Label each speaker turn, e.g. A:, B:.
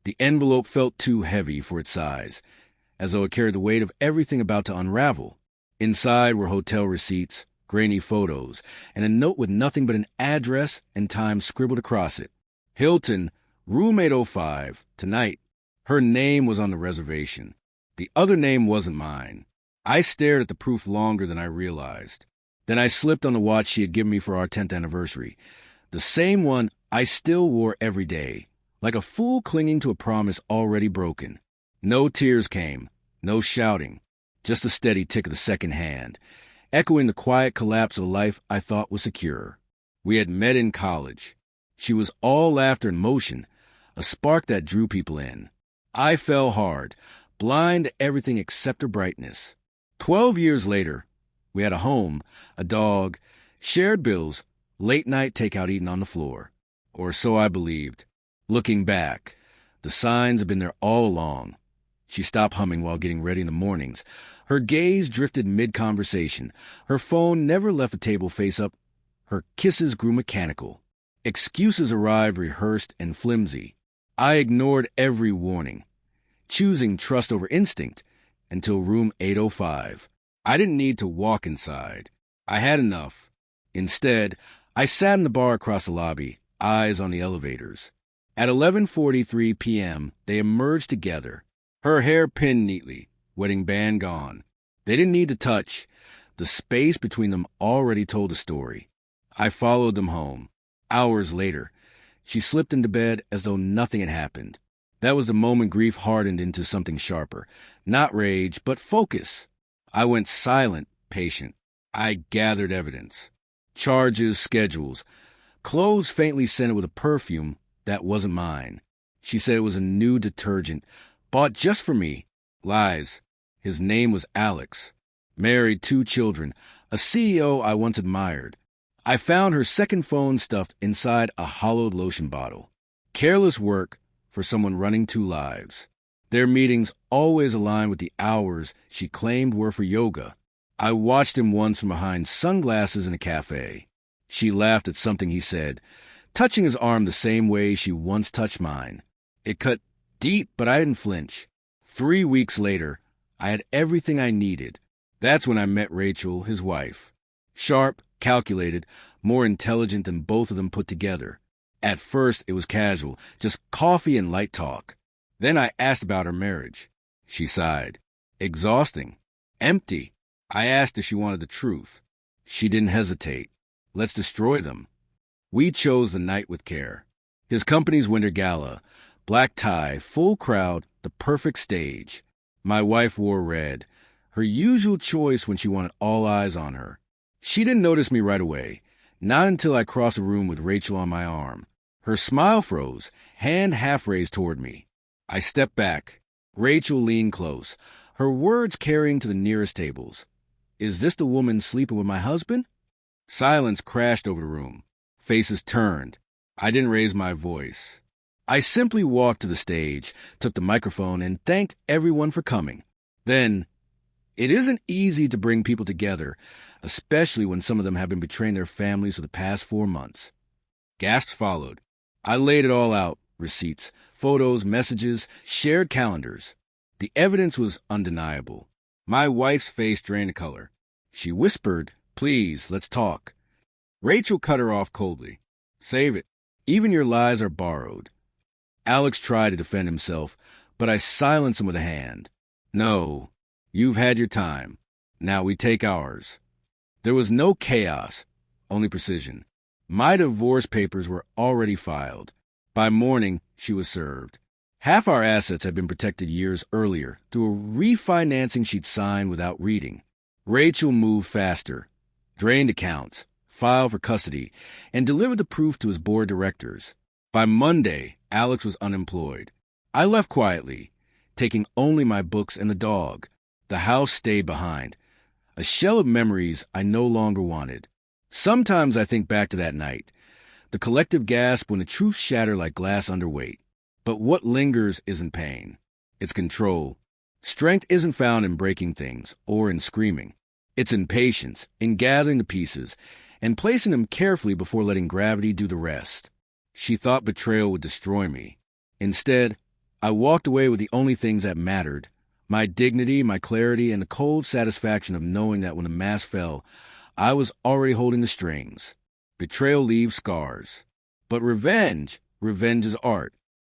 A: The envelope felt too heavy for its size, as though it carried the weight of everything about to unravel. Inside were hotel receipts, grainy photos, and a note with nothing but an address and time scribbled across it. Hilton, room 805, tonight. Her name was on the reservation. The other name wasn't mine. I stared at the proof longer than I realized. Then I slipped on the watch she had given me for our 10th anniversary, the same one I still wore every day, like a fool clinging to a promise already broken. No tears came, no shouting, just the steady tick of the second hand, echoing the quiet collapse of a life I thought was secure. We had met in college. She was all laughter and motion, a spark that drew people in. I fell hard, blind to everything except her brightness. 12 years later, we had a home, a dog, shared bills, late-night takeout eaten on the floor. Or so I believed. Looking back, the signs had been there all along. She stopped humming while getting ready in the mornings. Her gaze drifted mid-conversation. Her phone never left the table face up. Her kisses grew mechanical. Excuses arrived rehearsed and flimsy. I ignored every warning, choosing trust over instinct, until room 805. I didn't need to walk inside. I had enough. Instead, I sat in the bar across the lobby, eyes on the elevators. At 11:43 p.m., they emerged together, her hair pinned neatly, wedding band gone. They didn't need to touch. The space between them already told a story. I followed them home. Hours later, she slipped into bed as though nothing had happened. That was the moment grief hardened into something sharper. Not rage, but focus. I went silent, patient. I gathered evidence. Charges, schedules. Clothes faintly scented with a perfume that wasn't mine. She said it was a new detergent, bought just for me. Lies. His name was Alex. Married, 2 children. A CEO I once admired. I found her second phone stuffed inside a hollowed lotion bottle. Careless work for someone running 2 lives. Their meetings always aligned with the hours she claimed were for yoga. I watched him once from behind sunglasses in a cafe. She laughed at something he said, touching his arm the same way she once touched mine. It cut deep, but I didn't flinch. 3 weeks later, I had everything I needed. That's when I met Rachel, his wife. Sharp, calculated, more intelligent than both of them put together. At first, it was casual, just coffee and light talk. Then I asked about her marriage. She sighed. Exhausting. Empty. I asked if she wanted the truth. She didn't hesitate. Let's destroy them. We chose the night with care. His company's winter gala. Black tie, full crowd, the perfect stage. My wife wore red, her usual choice when she wanted all eyes on her. She didn't notice me right away, not until I crossed the room with Rachel on my arm. Her smile froze, hand half raised toward me. I stepped back. Rachel leaned close, her words carrying to the nearest tables. Is this the woman sleeping with my husband? Silence crashed over the room. Faces turned. I didn't raise my voice. I simply walked to the stage, took the microphone, and thanked everyone for coming. Then, it isn't easy to bring people together, especially when some of them have been betraying their families for the past 4 months. Gasps followed. I laid it all out. Receipts, photos, messages, shared calendars. The evidence was undeniable. My wife's face drained color. She whispered, "Please, let's talk." Rachel cut her off coldly. "Save it. Even your lies are borrowed." Alex tried to defend himself, but I silenced him with a hand. "No, you've had your time. Now we take ours." There was no chaos, only precision. My divorce papers were already filed. By morning, she was served. Half our assets had been protected years earlier through a refinancing she'd signed without reading. Rachel moved faster, drained accounts, filed for custody, and delivered the proof to his board of directors. By Monday, Alex was unemployed. I left quietly, taking only my books and the dog. The house stayed behind, a shell of memories I no longer wanted. Sometimes I think back to that night, the collective gasp when the truth shattered like glass under weight. But what lingers isn't pain. It's control. Strength isn't found in breaking things or in screaming. It's in patience, in gathering the pieces, and placing them carefully before letting gravity do the rest. She thought betrayal would destroy me. Instead, I walked away with the only things that mattered: my dignity, my clarity, and the cold satisfaction of knowing that when the mask fell, I was already holding the strings. Betrayal leaves scars. But revenge is art.